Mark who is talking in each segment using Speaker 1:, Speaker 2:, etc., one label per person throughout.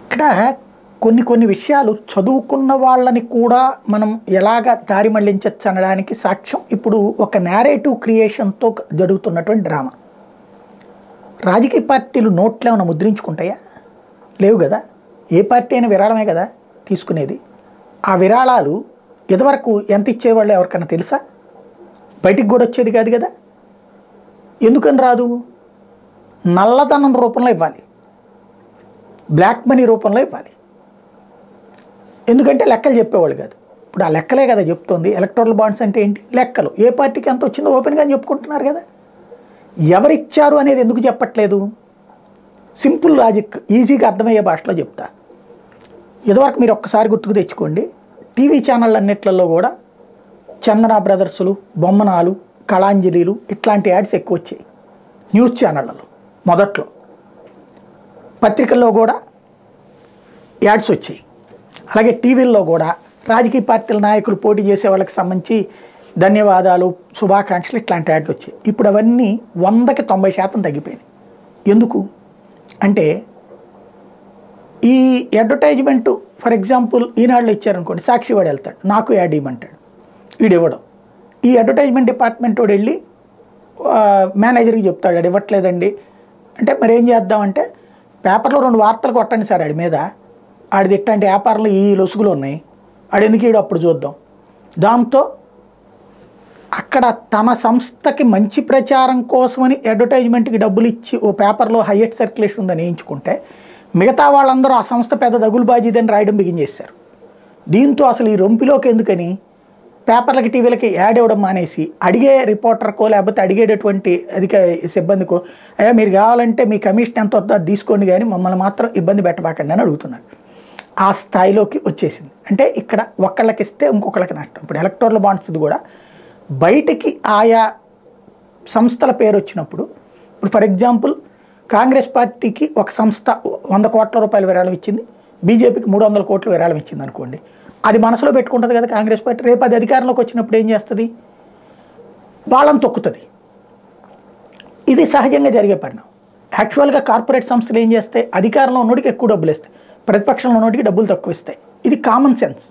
Speaker 1: ఇక్కడ కొన్ని కొన్ని విషయాలు చదువుకున్న వాళ్ళని కూడా మనం ఎలాగ దారి మళ్లించవచ్చు అనడానికి సాక్ష్యం ఇప్పుడు ఒక నేరేటివ్ క్రియేషన్తో జరుగుతున్నటువంటి డ్రామా. రాజకీయ పార్టీలు నోట్లు ఏమైనా ముద్రించుకుంటాయా? లేవు కదా. ఏ పార్టీ అయినా విరాళమే కదా తీసుకునేది. ఆ విరాళాలు ఇదివరకు ఎంత ఇచ్చేవాళ్ళు ఎవరికైనా తెలుసా? బయటికి కూడా వచ్చేది కాదు కదా. ఎందుకని రాదు? నల్లధనం రూపంలో ఇవ్వాలి, బ్లాక్ మనీ రూపంలో ఇవ్వాలి. ఎందుకంటే లెక్కలు చెప్పేవాళ్ళు కాదు. ఇప్పుడు ఆ లెక్కలే కదా చెప్తుంది. ఎలక్టోరల్ బాండ్స్ అంటే ఏంటి? లెక్కలు. ఏ పార్టీకి ఎంత వచ్చిందో ఓపెన్గా చెప్పుకుంటున్నారు కదా. ఎవరిచ్చారు అనేది ఎందుకు చెప్పట్లేదు? సింపుల్ లాజిక్, ఈజీగా అర్థమయ్యే భాషలో చెప్తా. ఇదివరకు మీరు ఒక్కసారి గుర్తుకు తెచ్చుకోండి, టీవీ ఛానళ్ళు అన్నిట్లలో కూడా చందన బ్రదర్సులు, బొమ్మనాలు, కళాంజలిలు ఇట్లాంటి యాడ్స్ ఎక్కువ వచ్చాయి. న్యూస్ ఛానళ్ళలో మొదట్లో, పత్రికల్లో కూడా యాడ్స్ వచ్చాయి. అలాగే టీవీల్లో కూడా రాజకీయ పార్టీల నాయకులు పోటీ చేసే వాళ్ళకి సంబంధించి ధన్యవాదాలు, శుభాకాంక్షలు ఇట్లాంటి యాడ్లు వచ్చాయి. ఇప్పుడు అవన్నీ 100కి 90% తగ్గిపోయినాయి. ఎందుకు అంటే ఈ అడ్వర్టైజ్మెంటు ఫర్ ఎగ్జాంపుల్ ఈనాడులో ఇచ్చారనుకోండి, సాక్షి వాడు వెళ్తాడు, నాకు యాడ్ ఇవ్వమంటాడు, వీడు ఇవ్వడం. ఈ అడ్వర్టైజ్మెంట్ డిపార్ట్మెంట్ వాడు వెళ్ళి మేనేజర్కి చెప్తాడు, అది ఇవ్వట్లేదండి అంటే మరి ఏం చేద్దామంటే పేపర్లో 2 వార్తలు కొట్టండి సార్ ఆడి మీద, ఆడిది ఇట్లాంటి వ్యాపారంలో ఈ లొసుగులు ఉన్నాయి, ఆడు ఎందుకు ఈడు అప్పుడు చూద్దాం. దాంతో అక్కడ తన సంస్థకి మంచి ప్రచారం కోసమని అడ్వర్టైజ్మెంట్కి డబ్బులు ఇచ్చి ఓ పేపర్లో హైయెస్ట్ సర్క్యులేషన్ ఉందని వేయించుకుంటే మిగతా వాళ్ళందరూ ఆ సంస్థ పెద్ద దగులుబాజీదని రాయడం బిగించేశారు. దీంతో అసలు ఈ రొంపిలోకి ఎందుకని పేపర్లకి టీవీలకి యాడ్ ఇవ్వడం మానేసి అడిగే రిపోర్టర్కో లేకపోతే అడిగేటటువంటి అధిక సిబ్బందికో అయ్యా మీరు కావాలంటే మీ కమిషన్ ఎంత వద్దో తీసుకోండి కానీ మమ్మల్ని మాత్రం ఇబ్బంది పెట్టబాకండి అని అడుగుతున్నారు. ఆ స్థాయిలోకి వచ్చేసింది. అంటే ఇక్కడ ఒక్కళ్ళకి ఇస్తే ఇంకొకళ్ళకి నష్టం. ఇప్పుడు ఎలక్టోరల్ బాండ్స్ కూడా బయటికి ఆయా సంస్థల పేరు వచ్చినప్పుడు, ఇప్పుడు ఫర్ ఎగ్జాంపుల్ కాంగ్రెస్ పార్టీకి ఒక సంస్థ 100 కోట్ల రూపాయల విరాళం ఇచ్చింది, బీజేపీకి 300 కోట్ల విరాళం ఇచ్చింది అనుకోండి, అది మనసులో పెట్టుకుంటుంది కదా కాంగ్రెస్ పార్టీ. రేపు అది అధికారంలోకి వచ్చినప్పుడు ఏం చేస్తుంది? వాళ్ళని తొక్కుతుంది. ఇది సహజంగా జరిగే పరిణామం. యాక్చువల్గా కార్పొరేట్ సంస్థలు ఏం చేస్తాయి? అధికారంలో ఉన్నోడికి ఎక్కువ డబ్బులు ఇస్తాయి, ప్రతిపక్షంలో ఉన్నోడికి డబ్బులు తక్కువ ఇస్తాయి. ఇది కామన్ సెన్స్.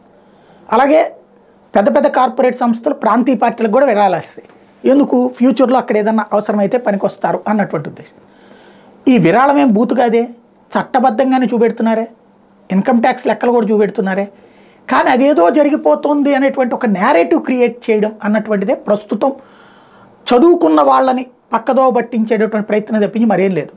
Speaker 1: అలాగే పెద్ద పెద్ద కార్పొరేట్ సంస్థలు ప్రాంతీయ పార్టీలకు కూడా విరాళాలు ఇస్తాయి. ఎందుకు? ఫ్యూచర్లో అక్కడ ఏదన్నా అవసరమైతే పనికొస్తారు అన్నటువంటి ఉద్దేశం. ఈ విరాళం ఏం బూతు కాదే, చట్టబద్ధంగానే చూపెడుతున్నారే, ఇన్కమ్ ట్యాక్స్ లెక్కలు కూడా చూపెడుతున్నారే. కానీ అదేదో జరిగిపోతుంది అనేటువంటి ఒక నేరేటివ్ క్రియేట్ చేయడం అన్నటువంటిదే ప్రస్తుతం చదువుకున్న వాళ్ళని పక్కదో పట్టించేటటువంటి ప్రయత్నం తప్పించి మరేం లేదు.